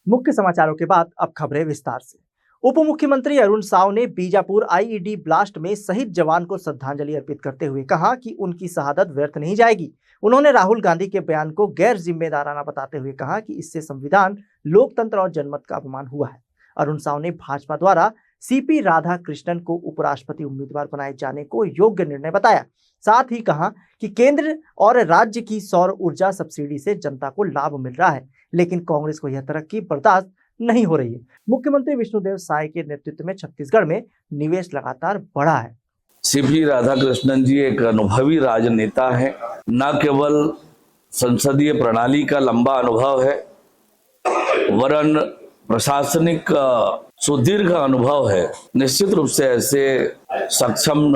मुख्य समाचारों के बाद अब खबरें विस्तार से। उप मुख्यमंत्री अरुण साव ने बीजापुर आईईडी ब्लास्ट में शहीद जवान को श्रद्धांजलि अर्पित करते हुए कहा कि उनकी शहादत व्यर्थ नहीं जाएगी। उन्होंने राहुल गांधी के बयान को गैर जिम्मेदाराना बताते हुए कहा कि इससे संविधान, लोकतंत्र और जनमत का अपमान हुआ है। अरुण साव ने भाजपा द्वारा सीपी राधाकृष्णन को उपराष्ट्रपति उम्मीदवार बनाए जाने को योग्य निर्णय बताया। साथ ही कहा कि केंद्र और राज्य की सौर ऊर्जा सब्सिडी से जनता को लाभ मिल रहा है, लेकिन कांग्रेस को यह तरक्की बर्दाश्त नहीं हो रही है। मुख्यमंत्री विष्णुदेव साय के नेतृत्व में छत्तीसगढ़ में निवेश लगातार बढ़ा है। सीपी राधाकृष्णन जी एक अनुभवी राजनेता है, न केवल संसदीय प्रणाली का लंबा अनुभव है, वरन प्रशासनिक सुदीर्घ अनुभव है। निश्चित रूप से ऐसे सक्षम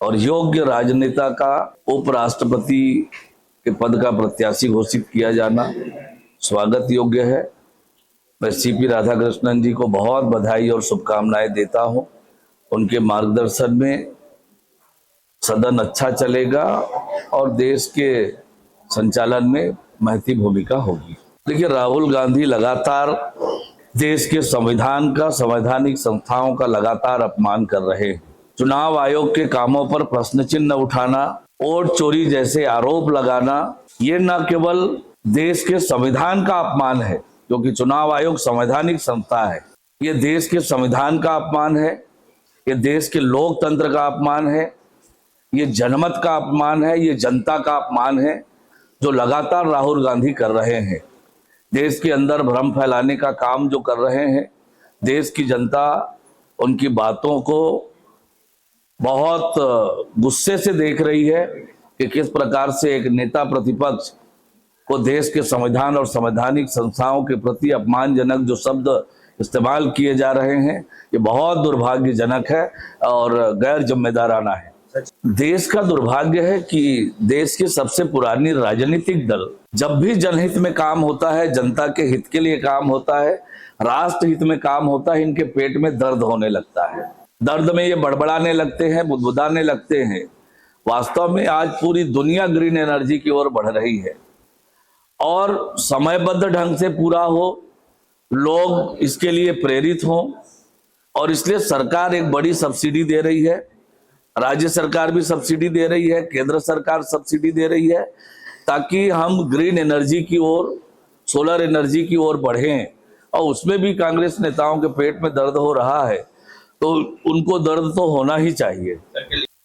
और योग्य राजनेता का उपराष्ट्रपति के पद का प्रत्याशी घोषित किया जाना स्वागत योग्य है। मैं सीपी राधाकृष्णन जी को बहुत बधाई और शुभकामनाएं देता हूं। उनके मार्गदर्शन में सदन अच्छा चलेगा और देश के संचालन में महती भूमिका होगी। देखिए, राहुल गांधी लगातार देश के संविधान का, संवैधानिक संस्थाओं का लगातार अपमान कर रहे हैं। चुनाव आयोग के कामों पर प्रश्न चिन्ह उठाना, वोट चोरी जैसे आरोप लगाना, ये न केवल देश के संविधान का अपमान है, क्योंकि चुनाव आयोग संवैधानिक संस्था है। ये देश के संविधान का अपमान है, ये देश के लोकतंत्र का अपमान है, ये जनमत का अपमान है, ये जनता का अपमान है, जो लगातार राहुल गांधी कर रहे हैं। देश के अंदर भ्रम फैलाने का काम जो कर रहे हैं, देश की जनता उनकी बातों को बहुत गुस्से से देख रही है कि किस प्रकार से एक नेता प्रतिपक्ष को देश के संविधान और संवैधानिक संस्थाओं के प्रति अपमानजनक जो शब्द इस्तेमाल किए जा रहे हैं, ये बहुत दुर्भाग्यजनक है और गैर जिम्मेदाराना है। देश का दुर्भाग्य है कि देश की सबसे पुरानी राजनीतिक दल जब भी जनहित में काम होता है, जनता के हित के लिए काम होता है, राष्ट्र हित में काम होता है, इनके पेट में दर्द होने लगता है। दर्द में ये बड़बड़ाने लगते हैं, बुदबुदाने लगते हैं। वास्तव में आज पूरी दुनिया ग्रीन एनर्जी की ओर बढ़ रही है और समयबद्ध ढंग से पूरा हो, लोग इसके लिए प्रेरित हों, और इसलिए सरकार एक बड़ी सब्सिडी दे रही है। राज्य सरकार भी सब्सिडी दे रही है, केंद्र सरकार सब्सिडी दे रही है, ताकि हम ग्रीन एनर्जी की ओर, सोलर एनर्जी की ओर बढ़ें। और उसमें भी कांग्रेस नेताओं के पेट में दर्द हो रहा है, तो उनको दर्द तो होना ही चाहिए।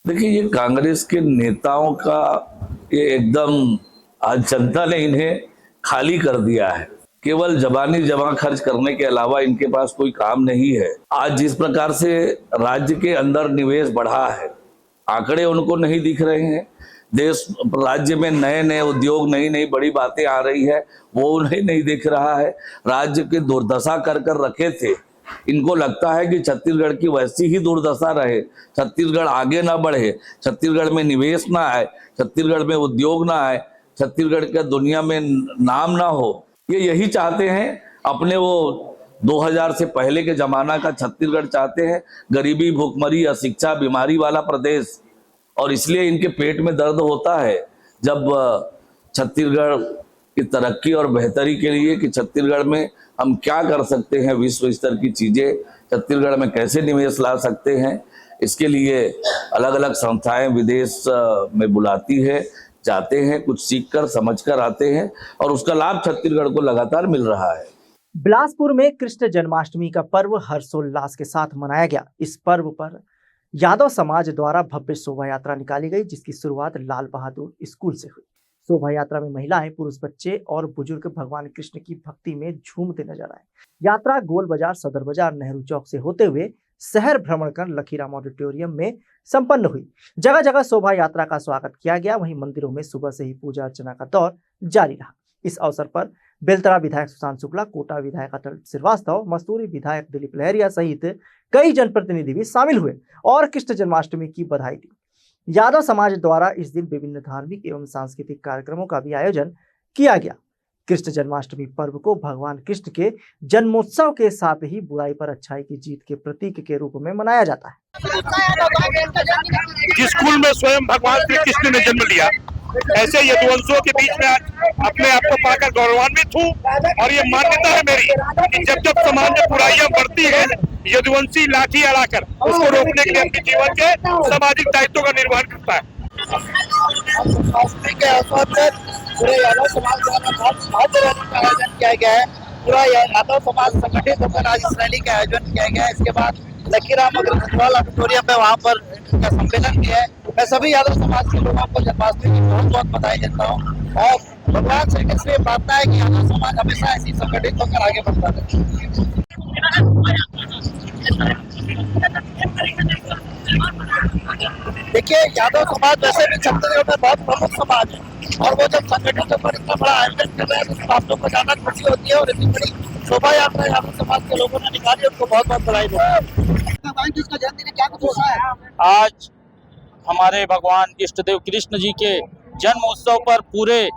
देखिए, ये कांग्रेस के नेताओं का ये एकदम आज जनता ने इन्हें खाली कर दिया है। केवल जबानी जमा खर्च करने के अलावा इनके पास कोई काम नहीं है। आज जिस प्रकार से राज्य के अंदर निवेश बढ़ा है, आंकड़े उनको नहीं दिख रहे हैं। देश राज्य में नए नए उद्योग, नई नई बड़ी बातें आ रही है, वो उन्हें नहीं दिख रहा है। राज्य की दुर्दशा कर रखे थे। इनको लगता है कि छत्तीसगढ़ की वैसी ही दुर्दशा रहे, छत्तीसगढ़ आगे ना बढ़े, छत्तीसगढ़ में निवेश ना आए, छत्तीसगढ़ में उद्योग ना आए, छत्तीसगढ़ का दुनिया में नाम ना हो। ये यही चाहते हैं। अपने वो 2000 से पहले के जमाना का छत्तीसगढ़ चाहते हैं, गरीबी, भूखमरी, अशिक्षा, बीमारी वाला प्रदेश। और इसलिए इनके पेट में दर्द होता है जब छत्तीसगढ़ की तरक्की और बेहतरी के लिए कि छत्तीसगढ़ में हम क्या कर सकते हैं, विश्व स्तर की चीजें छत्तीसगढ़ में कैसे निवेश ला सकते हैं, इसके लिए अलग अलग संस्थाएं विदेश में बुलाती है, जाते हैं, कुछ सीख कर समझ कर आते हैं, और उसका लाभ छत्तीसगढ़ को लगातार मिल रहा है। बिलासपुर में कृष्ण जन्माष्टमी का पर्व हर्षोल्लास के साथ मनाया गया। इस पर्व पर यादव समाज द्वारा भव्य शोभा यात्रा निकाली गई, जिसकी शुरुआत लाल बहादुर स्कूल से हुई। शोभा यात्रा में महिलाएं, पुरुष, बच्चे और बुजुर्ग भगवान कृष्ण की भक्ति में झूमते नजर आए। यात्रा गोल बाजार, सदर बाजार, नेहरू चौक से होते हुए शहर भ्रमण कर लखीराम ऑडिटोरियम में संपन्न हुई। जगह जगह शोभा यात्रा का स्वागत किया गया। वहीं मंदिरों में सुबह से ही पूजा अर्चना का दौर जारी रहा। इस अवसर पर बेलतरा विधायक सुशांत शुक्ला, कोटा विधायक अटल श्रीवास्तव, मस्तूरी विधायक दिलीप लहरिया सहित कई जनप्रतिनिधि भी शामिल हुए और कृष्ण जन्माष्टमी की बधाई दी। यादव समाज द्वारा इस दिन विभिन्न धार्मिक एवं सांस्कृतिक कार्यक्रमों का भी आयोजन किया गया। कृष्ण जन्माष्टमी पर्व को भगवान कृष्ण के जन्मोत्सव के साथ ही बुराई पर अच्छाई की जीत के प्रतीक के रूप में मनाया जाता है। जिस स्कूल में स्वयं भगवान श्री कृष्ण ने जन्म लिया, ऐसे यदुवंशियों के बीच में आज अपने आप को पाकर गौरवान्वित हूँ। और ये मान्यता है मेरी कि जब जब समाज में बुराइयां बढ़ती है, यदुवंशी लाठी अड़ाकर उसको रोकने के लिए अपने जीवन के सामाजिक दायित्वों का निर्वहन करता है। के अवसर पर पूरे यादव समाज द्वारा बहुत भव्य रैली का आयोजन किया गया है। पूरा यादव समाज संगठित होकर आज इस रैली का आयोजन किया गया है। इसके बाद लकीराम अग्रवाल ऑडिटोरियम में वहाँ पर का सम्मेलन किया है। मैं सभी यादव समाज के लोगों को जन्माष्टमी की बहुत बहुत बधाई देता हूँ और भगवान श्री कृष्ण से प्रार्थना है कि यादव समाज हमेशा ऐसी संगठित होकर आगे बढ़ता रहे। देखिए, यादव समाज वैसे भी छत्तीसगढ़ में बहुत प्रमुख समाज है और वो जब संगठित होकर इतना बड़ा आयोजन कर रहे हैं तो आप लोग को जाना खुशी होती है। और इतनी बड़ी शोभा यात्रा यादव समाज के लोगों ने निकाली, उनको बहुत बहुत बधाई देता हूँ। आज हमारे भगवान इष्ट देव कृष्ण जी के जन्म उत्सव पर पूरे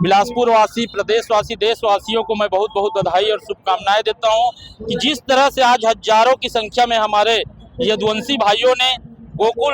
बिलासपुर वासी, प्रदेशवासी, देशवासियों को मैं बहुत बहुत बधाई और शुभकामनाएं देता हूं कि जिस तरह से आज हजारों की संख्या में हमारे यदुवंशी भाइयों ने गोकुल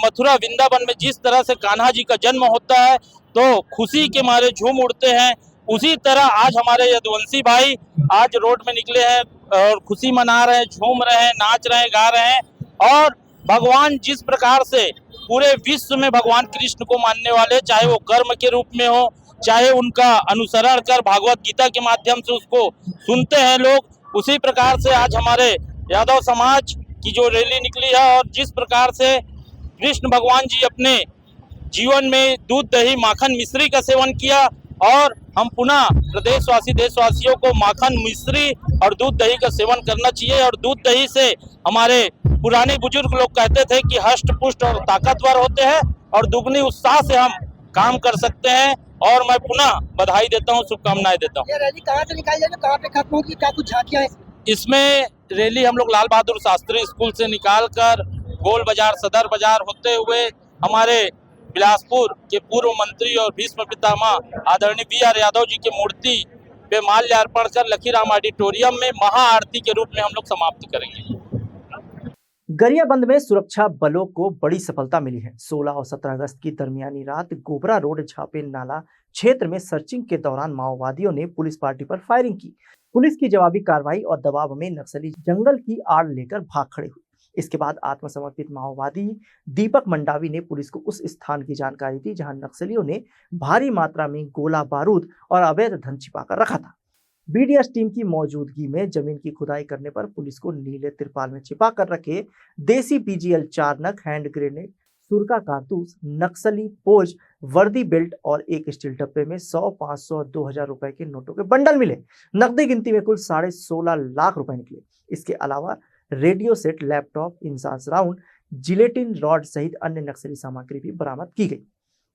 मथुरा वृंदावन में जिस तरह से कान्हा जी का जन्म होता है तो खुशी के मारे झूम उठते हैं, उसी तरह आज हमारे यदुवंशी भाई आज रोड में निकले हैं और खुशी मना रहे हैं, झूम रहे हैं, नाच रहे हैं, गा रहे हैं। और भगवान जिस प्रकार से पूरे विश्व में भगवान कृष्ण को मानने वाले, चाहे वो कर्म के रूप में हो, चाहे उनका अनुसरण कर भागवत गीता के माध्यम से उसको सुनते हैं लोग, उसी प्रकार से आज हमारे यादव समाज की जो रैली निकली है और जिस प्रकार से कृष्ण भगवान जी अपने जीवन में दूध, दही, माखन, मिश्री का सेवन किया और हम पुनः प्रदेशवासी, देशवासियों को माखन, मिश्री और दूध, दही का सेवन करना चाहिए। और दूध, दही से हमारे पुराने बुजुर्ग लोग कहते थे कि हष्ट पुष्ट और ताकतवर होते हैं और दुगनी उत्साह से हम काम कर सकते हैं। और मैं पुनः बधाई देता हूं, शुभकामनाएं देता हूं। ये रैली कहाँ से निकाली जाएगी, कहाँ पे खत्म होगी, क्या कुछ झांकियां हैं? इसमें रैली हम लोग लाल बहादुर शास्त्री स्कूल से निकालकर गोल बाजार, सदर बाजार होते हुए हमारे बिलासपुर के पूर्व मंत्री और भीष्म पितामह आदरणीय बी.आर. यादव जी की मूर्ति पे माल्यार्पण कर लकीराम ऑडिटोरियम में महाआरती के रूप में हम लोग समाप्त करेंगे। गरियाबंद में सुरक्षा बलों को बड़ी सफलता मिली है। 16 और 17 अगस्त की दरमियानी रात गोबरा रोड झापे नाला क्षेत्र में सर्चिंग के दौरान माओवादियों ने पुलिस पार्टी पर फायरिंग की। पुलिस की जवाबी कार्रवाई और दबाव में नक्सली जंगल की आड़ लेकर भाग खड़े हुए। इसके बाद आत्मसमर्पित माओवादी दीपक मंडावी ने पुलिस को उस स्थान की जानकारी दी जहां नक्सलियों ने भारी मात्रा में गोला बारूद और अवैध धन छिपाकर रखा था। बीडीएस टीम की मौजूदगी में जमीन की खुदाई करने पर पुलिस को नीले तिरपाल में छिपा कर रखे देसी पीजीएल 4 नग, हैंड ग्रेनेड, सुरका कारतूस, नक्सली पोज, वर्दी बेल्ट और एक स्टील डब्बे में 100, 500 और 2000 रुपए के नोटों के बंडल मिले। नकदी गिनती में कुल 16.5 लाख रुपए निकले। इसके अलावा radio set, laptop, INSAS round, gelatin rod सहित अन्य नक्सली सामग्री भी बरामद की गई।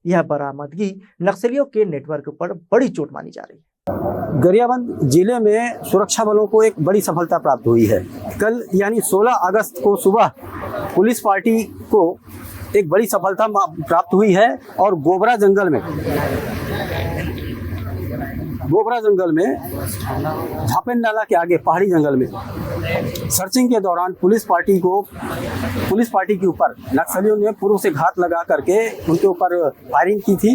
यह बरामदगी नक्सलियों के नेटवर्क पर बड़ी चोट मानी जा रही है। गरियाबंद जिले में सुरक्षा बलों को एक बड़ी सफलता प्राप्त हुई है। कल यानी 16 अगस्त को सुबह पुलिस पार्टी को एक बड़ी सफलता प्राप्त हुई है और गोबरा जंगल में झापेन नाला के आगे पहाड़ी जंगल में सर्चिंग के दौरान पुलिस पार्टी के ऊपर नक्सलियों ने पूर्व से घात लगा करके उनके ऊपर फायरिंग की थी।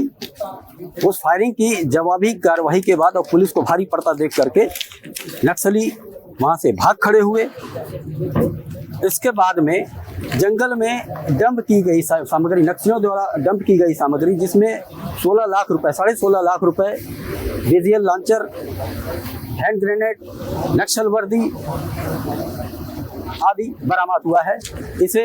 उस फायरिंग की जवाबी कार्रवाई के बाद और पुलिस को भारी पड़ता देख करके नक्सली वहां से भाग खड़े हुए। इसके बाद में जंगल में डंप की गई सामग्री, नक्सलियों द्वारा डंप की गई सामग्री, जिसमें 16 लाख रुपए, 16.5 लाख रुपए, डीजीएल लॉन्चर, हैंड ग्रेनेड, नक्सल वर्दी आदि बरामद हुआ है। इसे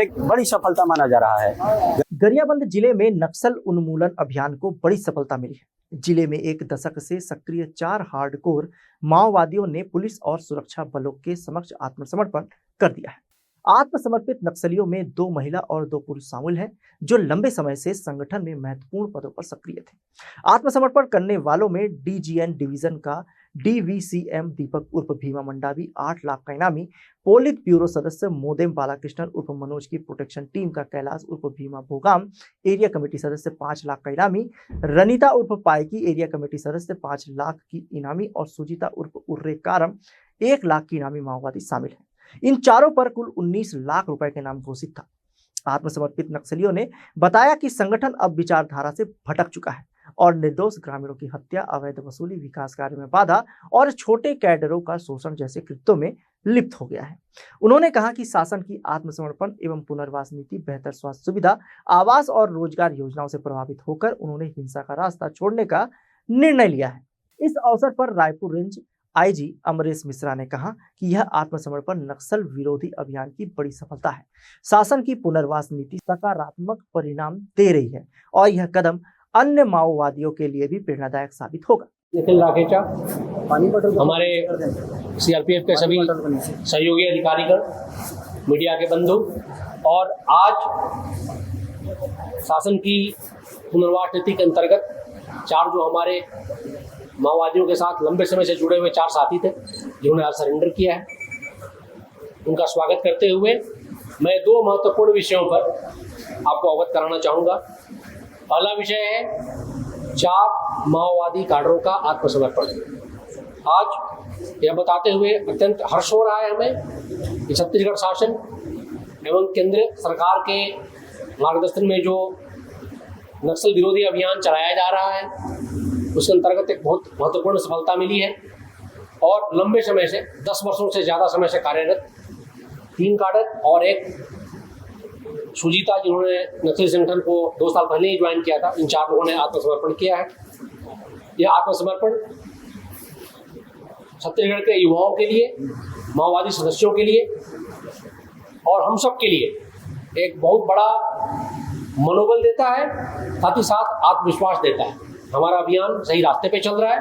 एक बड़ी सफलता माना जा रहा है। गरियाबंद जिले में नक्सल उन्मूलन अभियान को बड़ी सफलता मिली है। जिले में एक दशक से सक्रिय 4 हार्डकोर माओवादियों ने पुलिस और सुरक्षा बलों के समक्ष आत्मसमर्पण कर दिया है। आत्मसमर्पित नक्सलियों में 2 महिला और 2 पुरुष शामिल हैं, जो लंबे समय से संगठन में महत्वपूर्ण पदों पर सक्रिय थे। आत्मसमर्पण करने वालों में डीजीएन डिवीजन का डीवीसीएम दीपक उर्फ भीमा मंडावी 8 लाख का इनामी, पोलित ब्यूरो सदस्य मोदेम बालाकृष्णन उर्फ मनोज की प्रोटेक्शन टीम का कैलाश उर्फ भीमा भोगाम, एरिया कमेटी सदस्य 5 लाख का इनामी, रनीता उर्फ पायकी एरिया कमेटी सदस्य 5 लाख की इनामी और सुजीता उर्फ उर्रे कारम 1 लाख की इनामी माओवादी शामिल है। इन चारों पर कुल 19 लाख रुपए के नाम घोषित था। आत्मसमर्पित नक्सलियों ने बताया कि संगठन अब विचारधारा से भटक चुका है और निर्दोष ग्रामीणों की हत्या, अवैध वसूली, विकास कार्य में बाधा और छोटे कैडरों का शोषण जैसे कृत्यों में लिप्त हो गया है। उन्होंने कहा कि शासन की आत्मसमर्पण एवं पुनर्वास नीति, बेहतर स्वास्थ्य सुविधा, आवास और रोजगार योजनाओं से प्रभावित होकर उन्होंने हिंसा का रास्ता छोड़ने का निर्णय लिया है। इस अवसर पर रायपुर रेंज आईजी अमरेश मिश्रा ने कहा कि यह आत्मसमर्पण नक्सल विरोधी अभियान की बड़ी सफलता है। शासन की पुनर्वास नीति सकारात्मक परिणाम दे रही है और यह कदम अन्य माओवादियों के लिए भी प्रेरणादायक साबित होगा। निखिल राकेचा, हमारे सीआरपीएफ के सभी सहयोगी अधिकारीगण, मीडिया के बंधु, और आज शासन की पुनर्वास नीति के अंतर्गत 4 जो हमारे माओवादियों के साथ लंबे समय से जुड़े हुए 4 साथी थे जिन्होंने आज सरेंडर किया है, उनका स्वागत करते हुए मैं 2 महत्वपूर्ण विषयों पर आपको अवगत कराना चाहूँगा। पहला विषय है 4 माओवादी काडरों का आत्मसमर्पण। आज यह बताते हुए अत्यंत हर्ष हो रहा है हमें कि छत्तीसगढ़ शासन एवं केंद्र सरकार के मार्गदर्शन में जो नक्सल विरोधी अभियान चलाया जा रहा है उसके अंतर्गत एक बहुत महत्वपूर्ण सफलता मिली है और लंबे समय से 10 वर्षों से ज़्यादा समय से कार्यरत 3 काडर और एक सुजीता जिन्होंने नक्सली संगठन को 2 साल पहले ही ज्वाइन किया था, इन 4 लोगों ने आत्मसमर्पण किया है। यह आत्मसमर्पण छत्तीसगढ़ के युवाओं के लिए, माओवादी सदस्यों के लिए और हम सब के लिए एक बहुत बड़ा मनोबल देता है, साथ ही साथ आत्मविश्वास देता है। हमारा अभियान सही रास्ते पे चल रहा है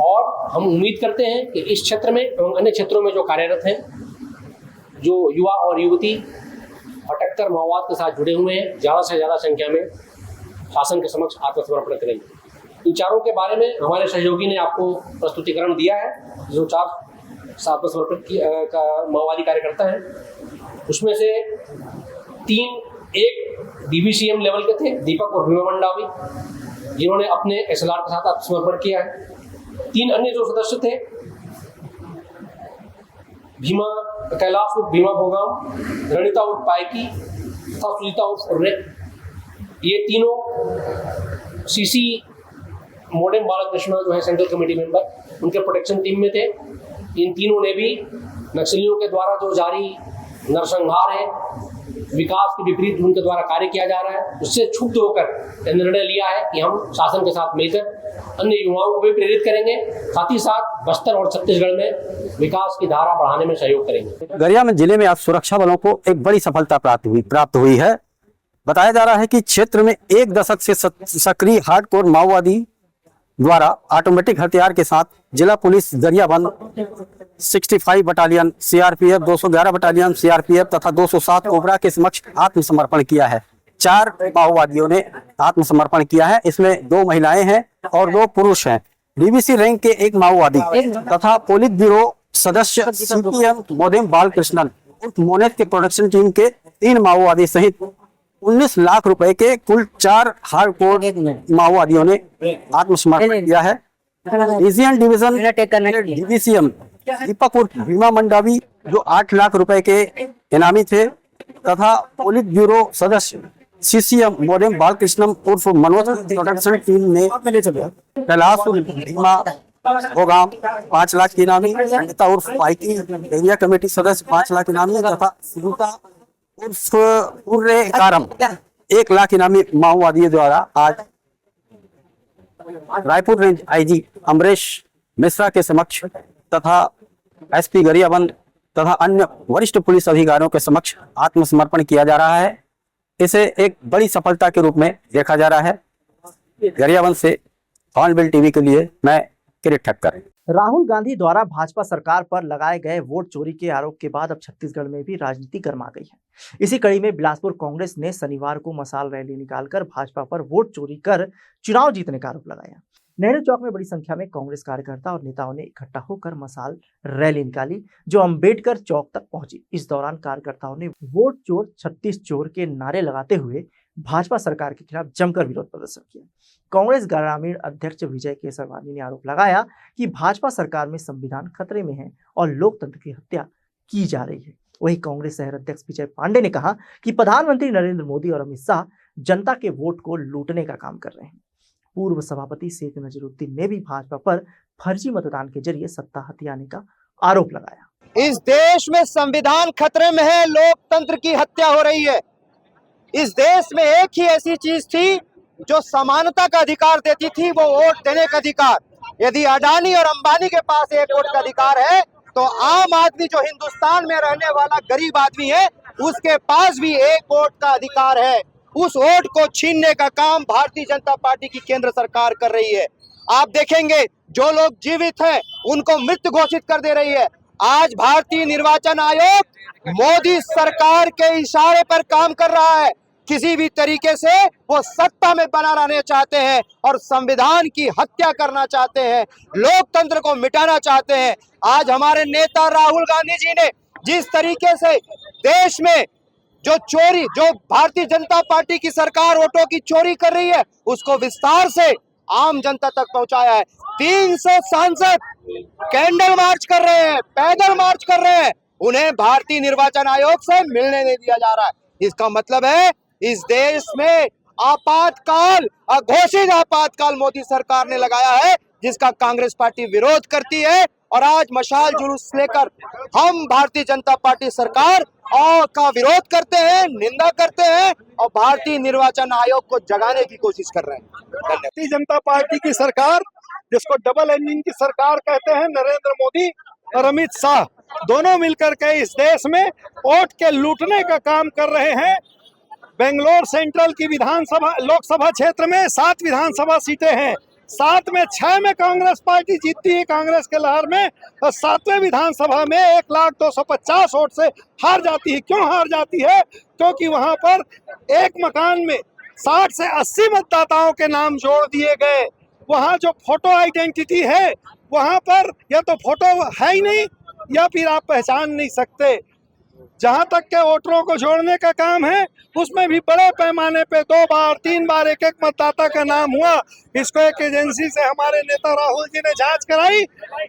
और हम उम्मीद करते हैं कि इस क्षेत्र में एवं अन्य क्षेत्रों में जो कार्यरत हैं, जो युवा और युवती भटककर माओवाद के साथ जुड़े हुए हैं, ज़्यादा से ज़्यादा संख्या में शासन के समक्ष आत्मसमर्पण करेंगे। इन 4 के बारे में हमारे सहयोगी ने आपको प्रस्तुतिकरण दिया है। जो 4 आत्मसमर्पित माओवादी कार्यकर्ता हैं उसमें से 3 एक DBCM लेवल के थे, दीपक और भीमा मंडावी, जिन्होंने अपने SLR के साथ आत्मसमर्पण किया है। 3 अन्य जो सदस्य थे, भीमा कैलाश उर्फ भीमा भोगाम, रणिता उर्फ पायकी तथा सुजीता उर्फ उर्रे, ये तीनों CC मोडेम बालकृष्णा जो है सेंट्रल कमेटी मेंबर, उनके प्रोटेक्शन टीम में थे। इन तीनों ने भी नक्सलियों के द्वारा जो जारी नरसंहार है, विकास के विपरीत उनके द्वारा कार्य किया जा रहा है, उससे क्षुब्ध होकर निर्णय लिया है कि हम शासन के साथ मिलकर अन्य युवाओं को भी प्रेरित करेंगे, साथ ही साथ बस्तर और छत्तीसगढ़ में विकास की धारा बढ़ाने में सहयोग करेंगे। गरियाबंद जिले में आज सुरक्षा बलों को एक बड़ी सफलता प्राप्त हुई है। बताया जा रहा है कि क्षेत्र में 1 दशक से सक्रिय हार्डकोर माओवादी द्वारा ऑटोमेटिक हथियार के साथ जिला police Gariaband 65 battalion CRPF, 211 battalion CRPF तथा 207 कोबरा के समक्ष आत्मसमर्पण किया है। 4 माओवादियों ने आत्मसमर्पण किया है। इसमें 2 महिलाएं हैं और 2 पुरुष हैं। DBC रैंक के 1 माओवादी तथा पोलित ब्यूरो सदस्य CPM मोदेम बालकृष्णन उर्फ मोनेत के प्रोडक्शन टीम के 3 माओवादी सहित 19 लाख रुपए के कुल 4 हार्डकोर माओवादियों ने आत्मसमर्पण किया है। रीजनल डिवीजन DBCM दीपक उर्फ भीमा मंडावी जो 8 लाख रुपए के इनामी थे तथा पोलित ब्यूरो सदस्य CCM मोडेम बालकृष्णम उर्फ मनोज प्रोडक्शन टीम ने कैलाश उर्फ भीमा भोगाम 5 लाख की इनामी, रणिता उर्फ पाइकी एरिया कमेटी सदस्य 5 लाख इनामी तथा सुनीता उर्फ उर्रे कारम 1 लाख इनामी माओवादियों द्वारा आज रायपुर रेंज IG अमरेश मिश्रा के समक्ष तथा SP गरियाबंद तथा अन्य वरिष्ठ पुलिस अधिकारियों के समक्ष आत्मसमर्पण किया जा रहा है। इसे एक बड़ी सफलता के रूप में देखा जा रहा है। गरियाबंद से हॉर्नबिल TV के लिए मैं किरीट ठक्कर। राहुल गांधी द्वारा भाजपा सरकार पर लगाए गए वोट चोरी के आरोप के बाद अब छत्तीसगढ़ में भी राजनीति गर्मा गई है। इसी कड़ी में बिलासपुर कांग्रेस ने शनिवार को मशाल रैली निकालकर भाजपा पर वोट चोरी कर चुनाव जीतने का आरोप लगाया। नेहरू चौक में बड़ी संख्या में कांग्रेस कार्यकर्ता और नेताओं ने इकट्ठा होकर मशाल रैली निकाली जो अंबेडकर चौक तक पहुंची। इस दौरान कार्यकर्ताओं ने वोट चोर 36 चोर के नारे लगाते हुए भाजपा सरकार के खिलाफ जमकर विरोध प्रदर्शन किया। कांग्रेस ग्रामीण अध्यक्ष विजय केसरवानी ने आरोप लगाया कि भाजपा सरकार में संविधान खतरे में है और लोकतंत्र की हत्या की जा रही है। वहीं कांग्रेस शहर अध्यक्ष विजय पांडे ने कहा कि प्रधानमंत्री नरेंद्र मोदी और अमित शाह जनता के वोट को लूटने का काम कर रहे हैं। पूर्व सभापति शेख नजरुद्दीन ने भी भाजपा पर फर्जी मतदान के जरिए सत्ता हथियाने का आरोप लगाया। इस देश में संविधान खतरे में है, लोकतंत्र की हत्या हो रही है। इस देश में एक ही ऐसी चीज थी जो समानता का अधिकार देती थी, वो वोट देने का अधिकार। यदि अडानी और अंबानी के पास एक वोट का अधिकार है तो आम आदमी जो हिंदुस्तान में रहने वाला गरीब आदमी है उसके पास भी एक वोट का अधिकार है। उस वोट को छीनने का काम भारतीय जनता पार्टी की केंद्र सरकार कर रही है। आप देखेंगे जो लोग जीवित हैं उनको मृत घोषित कर दे रही है। आज भारतीय निर्वाचन आयोग मोदी सरकार के इशारे पर काम कर रहा है। किसी भी तरीके से वो सत्ता में बना रहना चाहते हैं और संविधान की हत्या करना चाहते हैं, लोकतंत्र को मिटाना चाहते हैं। आज हमारे नेता राहुल गांधी जी ने जिस तरीके से देश में जो चोरी, जो भारतीय जनता पार्टी की सरकार वोटों की चोरी कर रही है, उसको विस्तार से आम जनता तक पहुंचाया है। 300 सांसद कैंडल मार्च कर रहे हैं, पैदल मार्च कर रहे हैं, उन्हें भारतीय निर्वाचन आयोग से मिलने नहीं दिया जा रहा है। इसका मतलब है इस देश में आपातकाल, अघोषित आपातकाल मोदी सरकार ने लगाया है, जिसका कांग्रेस पार्टी विरोध करती है। और आज मशाल जुलूस लेकर हम भारतीय जनता पार्टी सरकार का विरोध करते हैं, निंदा करते हैं और भारतीय निर्वाचन आयोग को जगाने की कोशिश कर रहे हैं। भारतीय जनता पार्टी की सरकार, जिसको डबल इंजन की सरकार कहते हैं, नरेंद्र मोदी और अमित शाह दोनों मिलकर के इस देश में वोट के लूटने का काम कर रहे हैं। बेंगलोर सेंट्रल की विधानसभा लोकसभा क्षेत्र में 7 विधानसभा सीटें हैं, 7 में 6 में कांग्रेस पार्टी जीतती है कांग्रेस के लहर में, और 7वें विधानसभा में 1,250,000 वोट से हार जाती है। क्यों हार जाती है? क्योंकि वहां पर एक मकान में 60 से 80 मतदाताओं के नाम जोड़ दिए गए। वहां जो फोटो आइडेंटिटी है वहां पर या तो फोटो है ही नहीं या फिर आप पहचान नहीं सकते। जहां तक के वोटरों को जोड़ने का काम है उसमें भी बड़े पैमाने पे 2 बार 3 बार एक मतदाता का नाम हुआ। इसको एक एजेंसी से हमारे नेता राहुल जी ने जांच कराई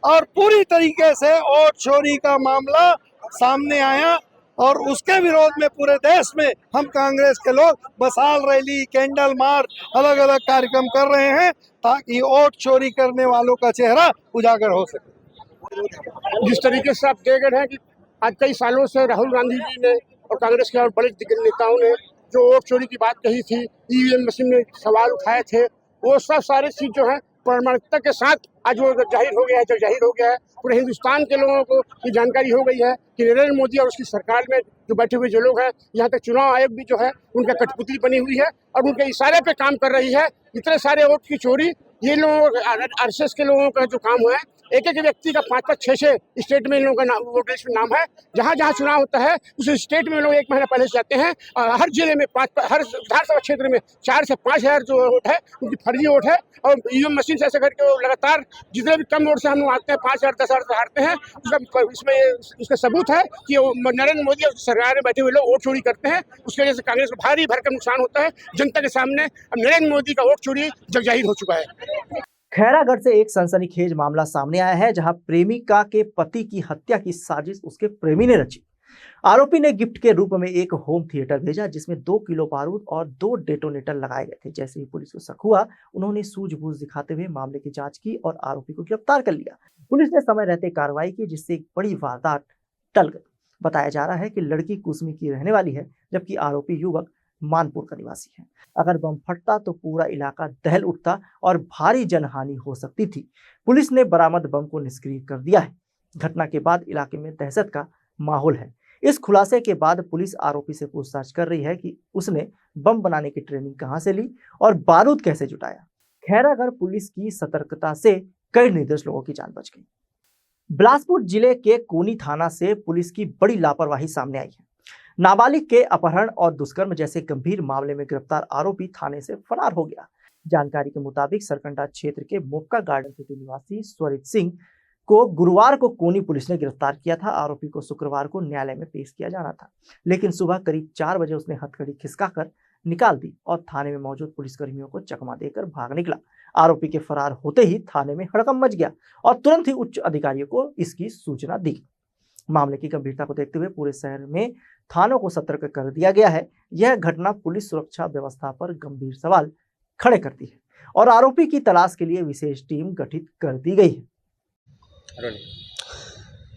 और पूरी तरीके से वोट चोरी का मामला सामने आया और उसके विरोध में पूरे देश में हम कांग्रेस के लोग मशाल रैली, कैंडल मार्च, अलग अलग कार्यक्रम कर रहे हैं ताकि वोट चोरी करने वालों का चेहरा उजागर हो सके। जिस तरीके से आप देख रहे हैं कि आज कई सालों से राहुल गांधी जी ने और कांग्रेस के और बड़े दिग्गज नेताओं ने जो वोट चोरी की बात कही थी, ईवीएम मशीन में सवाल उठाए थे, वो सब सारी चीज जो है प्रामाणिकता के साथ आज वो जाहिर हो गया है। जो जाहिर हो गया है पूरे हिंदुस्तान के लोगों को ये जानकारी हो गई है कि नरेंद्र मोदी और उसकी सरकार में जो बैठे हुए जो लोग हैं, यहाँ तक चुनाव आयोग भी जो है उनका कठपुतली बनी हुई है और उनके इशारे पे काम कर रही है। इतने सारे वोट की चोरी, ये लोग आरएसएस के लोगों का जो काम है, एक एक व्यक्ति का 5-5, 6-6 स्टेट में इन लोगों का नाम, वोटर लिस्ट में नाम है। जहाँ जहाँ चुनाव होता है उस स्टेट में लोग 1 महीना पहले से जाते हैं और हर जिले में हर विधानसभा क्षेत्र में 4 से 5 हज़ार जो वोट है उनकी फर्जी वोट है। और ईवीएम मशीन से ऐसे करके वो लगातार जितने भी कम वोट से हम लोग आते हैं 5,000, 10,000 से हारते हैं। इसमें सबूत है कि नरेंद्र मोदी और सरकार में बैठे हुए लोग वोट चोरी करते हैं। उसकी वजह से कांग्रेस को भारी भरकम नुकसान होता है। जनता के सामने अब नरेंद्र मोदी का वोट चोरी जग जाहिर हो चुका है। खैरागढ़ से एक सनसनीखेज मामला सामने आया है, जहां प्रेमिका के पति की हत्या की साजिश उसके प्रेमी ने रची। आरोपी ने गिफ्ट के रूप में एक होम थिएटर भेजा जिसमें 2 किलो बारूद और 2 डेटोनेटर लगाए गए थे। जैसे ही पुलिस को शक हुआ, उन्होंने सूझबूझ दिखाते हुए मामले की जांच की और आरोपी को गिरफ्तार कर लिया। पुलिस ने समय रहते कार्रवाई की, जिससे एक बड़ी वारदात टल गई। बताया जा रहा है कि लड़की कुसमी की रहने वाली है, जबकि आरोपी युवक मानपुर का निवासी है। अगर बम फटता तो पूरा इलाका दहल उठता और भारी जनहानि हो सकती थी। पुलिस ने बरामद बम को निष्क्रिय कर दिया है। घटना के बाद इलाके में दहशत का माहौल है। इस खुलासे के बाद पुलिस आरोपी से पूछताछ कर रही है कि उसने बम बनाने की ट्रेनिंग कहां से ली और बारूद कैसे जुटाया। खैरागढ़ पुलिस की सतर्कता से कई निर्दोष लोगों की जान बच गई। बिलासपुर जिले के कोनी थाना से पुलिस की बड़ी लापरवाही सामने आई है। नाबालिग के अपहरण और दुष्कर्म जैसे गंभीर मामले में गिरफ्तार आरोपी थाने से फरार हो गया। जानकारी के मुताबिक सरकंडा क्षेत्र के मोक्का गार्डन सिटी निवासी स्वरित सिंह को गुरुवार को कोनी पुलिस ने गिरफ्तार किया था। आरोपी को शुक्रवार को न्यायालय में पेश किया जाना था, लेकिन सुबह करीब 4 बजे उसने हथकड़ी खिसकाकर निकाल दी और थाने में मौजूद पुलिसकर्मियों को चकमा देकर भाग निकला। आरोपी के फरार होते ही थाने में हड़कंप मच गया और तुरंत ही उच्च अधिकारियों को इसकी सूचना दी। मामले की गंभीरता को देखते हुए पूरे शहर में थानों को सतर्क कर दिया गया है। यह घटना पुलिस सुरक्षा व्यवस्था पर गंभीर सवाल खड़े करती है और आरोपी की तलाश के लिए विशेष टीम गठित कर दी गई है।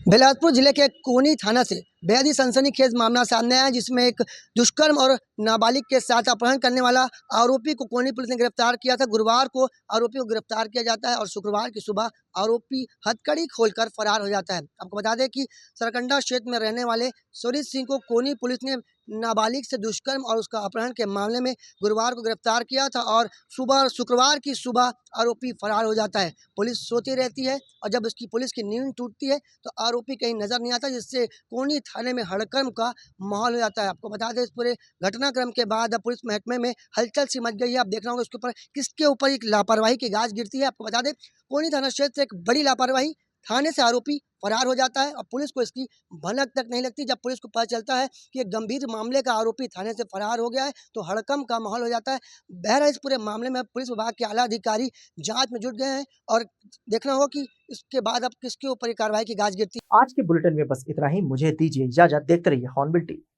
बिलासपुर जिले के कोनी थाना से बेहद ही सनसनीखेज मामला सामने आया, जिसमें एक दुष्कर्म और नाबालिग के साथ अपहरण करने वाला आरोपी को कोनी पुलिस ने गिरफ्तार किया था। गुरुवार को आरोपी को गिरफ्तार किया जाता है और शुक्रवार की सुबह आरोपी हथकड़ी खोलकर फरार हो जाता है। आपको बता दें कि सरकंडा क्षेत्र में रहने वाले सुरीत सिंह को कोनी पुलिस ने नाबालिग से दुष्कर्म और उसका अपहरण के मामले में गुरुवार को गिरफ्तार किया था और शुक्रवार की सुबह आरोपी फरार हो जाता है। पुलिस सोती रहती है और जब उसकी पुलिस की नींद टूटती है तो आरोपी कहीं नजर नहीं आता, जिससे कोनी थाने में हड़कंप का माहौल हो जाता है। आपको बता दें, इस पूरे घटनाक्रम के बाद पुलिस महकमे में हलचल सी मच गई है। आप देख रहे होंगे इसके ऊपर किसके ऊपर एक लापरवाही की गाज गिरती है। आपको बता दें, कोनी थाना क्षेत्र से एक बड़ी लापरवाही, थाने से आरोपी फरार हो जाता है और पुलिस को इसकी भनक तक नहीं लगती। जब पुलिस को पता चलता है कि एक गंभीर मामले का आरोपी थाने से फरार हो गया है तो हड़कंप का माहौल हो जाता है। बहरहाल इस पूरे मामले में पुलिस विभाग के आला अधिकारी जांच में जुट गए हैं और देखना होगा कि इसके बाद अब किसके ऊपर कार्रवाई की गाज गिरती है। आज के बुलेटिन में बस इतना ही। मुझे दीजिए इजाजत। देखते रहिए हॉर्नबिल टीवी।